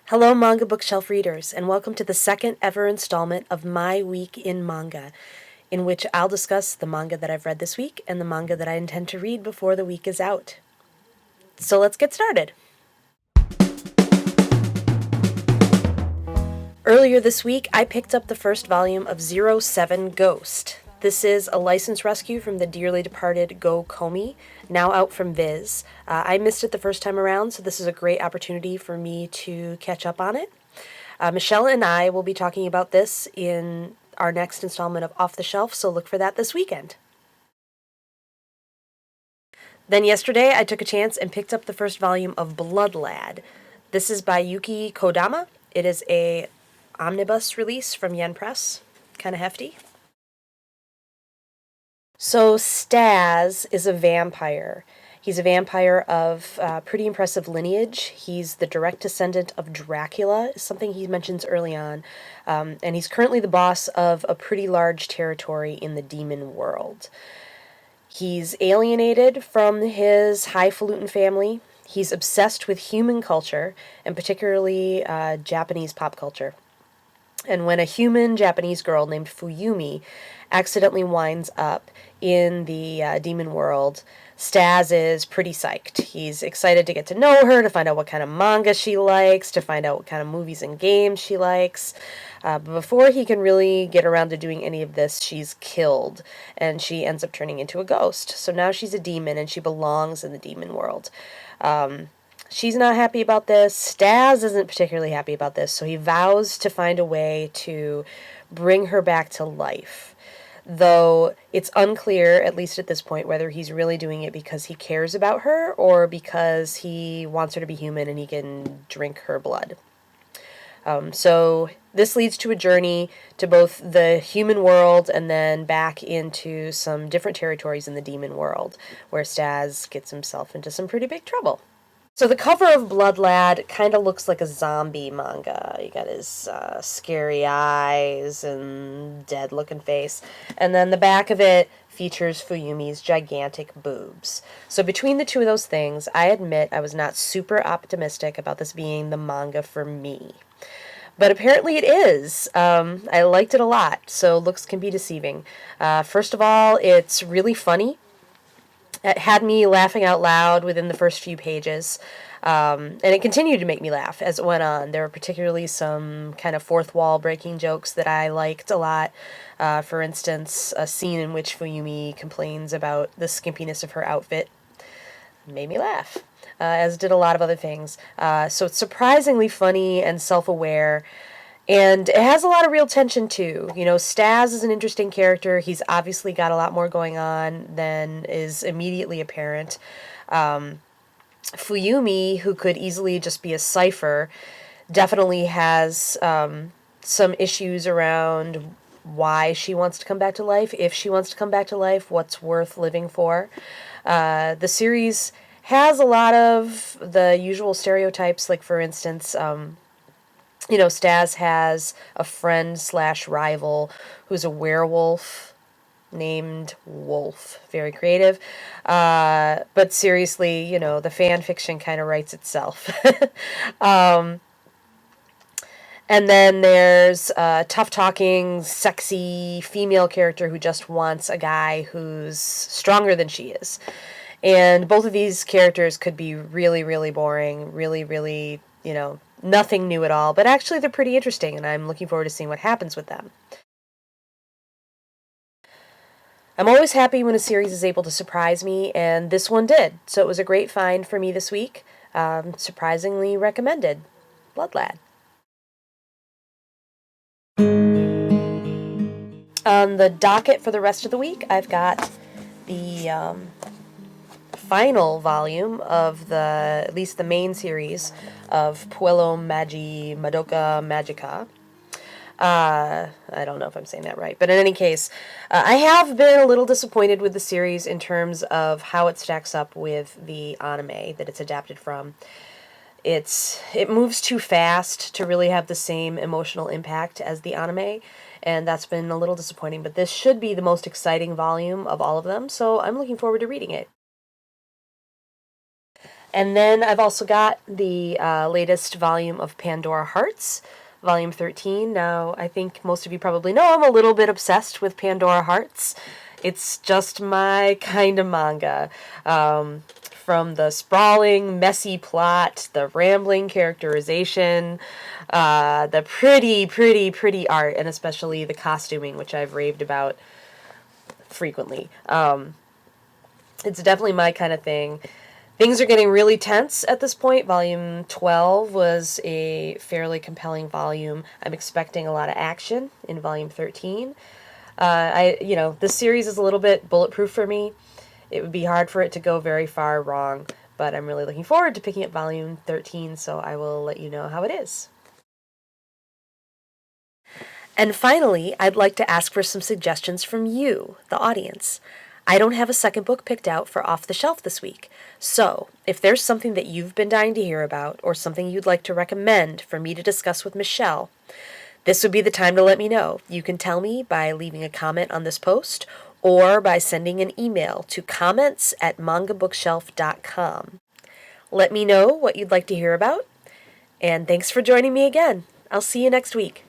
Hello, manga bookshelf readers, and welcome to the second ever installment of My Week in Manga, in which I'll discuss the manga that I've read this week and the manga that I intend to read before the week is out. So let's get started. Earlier this week, I picked up the first volume of 07 Ghost. This is a license rescue from the dearly departed Go Komi, now out from VIZ. I missed it the first time around, so this is a great opportunity for me to catch up on it. Michelle and I will be talking about this in our next installment of Off the Shelf, so look for that this weekend. Then yesterday, I took a chance and picked up the first volume of Blood Lad. This is by Yuuki Kodama. It is a omnibus release from Yen Press. Kind of hefty. So Stas is a vampire. He's a vampire of pretty impressive lineage. He's the direct descendant of Dracula, something he mentions early on. And he's currently the boss of a pretty large territory in the demon world. He's alienated from his highfalutin family. He's obsessed with human culture, and particularly Japanese pop culture. And when a human Japanese girl named Fuyumi accidentally winds up in the demon world, Stas is pretty psyched. He's excited to get to know her, to find out what kind of manga she likes, to find out what kind of movies and games she likes. But before he can really get around to doing any of this, she's killed, and she ends up turning into a ghost. So now she's a demon, and she belongs in the demon world. She's not happy about this. Stas isn't particularly happy about this, so he vows to find a way to bring her back to life. Though it's unclear, at least at this point, whether he's really doing it because he cares about her or because he wants her to be human and he can drink her blood. So this leads to a journey to both the human world and then back into some different territories in the demon world, where Stas gets himself into some pretty big trouble. So the cover of Blood Lad kind of looks like a zombie manga. You got his scary eyes and dead-looking face. And then the back of it features Fuyumi's gigantic boobs. So between the two of those things, I admit I was not super optimistic about this being the manga for me. But apparently it is. I liked it a lot, so looks can be deceiving. First of all, it's really funny. It had me laughing out loud within the first few pages, and it continued to make me laugh as it went on. There were particularly some kind of fourth wall breaking jokes that I liked a lot. For instance, a scene in which Fuyumi complains about the skimpiness of her outfit made me laugh, as did a lot of other things. So it's surprisingly funny and self-aware. And it has a lot of real tension, too. You know, Stas is an interesting character. He's obviously got a lot more going on than is immediately apparent. Fuyumi, who could easily just be a cipher, definitely has some issues around why she wants to come back to life, if she wants to come back to life, what's worth living for. The series has a lot of the usual stereotypes, like, for instance, Stas has a friend/rival who's a werewolf named Wolf. Very creative. But seriously, the fan fiction kind of writes itself. And then there's a tough-talking, sexy female character who just wants a guy who's stronger than she is. And both of these characters could be really, really boring, really, really, nothing new at all, but actually they're pretty interesting, and I'm looking forward to seeing what happens with them. I'm always happy when a series is able to surprise me, and this one did, so it was a great find for me this week. Surprisingly recommended. Blood Lad. On the docket for the rest of the week, I've got the final volume of at least the main series of Puella, Magi, Madoka, Magica. I don't know if I'm saying that right, but in any case, I have been a little disappointed with the series in terms of how it stacks up with the anime that it's adapted from. It moves too fast to really have the same emotional impact as the anime, and that's been a little disappointing, but this should be the most exciting volume of all of them, so I'm looking forward to reading it. And then I've also got the latest volume of Pandora Hearts, volume 13. Now, I think most of you probably know I'm a little bit obsessed with Pandora Hearts. It's just my kind of manga. From the sprawling, messy plot, the rambling characterization, the pretty art, and especially the costuming, which I've raved about frequently. It's definitely my kind of thing. Things are getting really tense at this point. Volume 12 was a fairly compelling volume. I'm expecting a lot of action in volume 13. This series is a little bit bulletproof for me. It would be hard for it to go very far wrong, but I'm really looking forward to picking up volume 13, so I will let you know how it is. And finally, I'd like to ask for some suggestions from you, the audience. I don't have a second book picked out for Off the Shelf this week, so if there's something that you've been dying to hear about or something you'd like to recommend for me to discuss with Michelle, this would be the time to let me know. You can tell me by leaving a comment on this post or by sending an email to comments@mangabookshelf.com. Let me know what you'd like to hear about, and thanks for joining me again. I'll see you next week.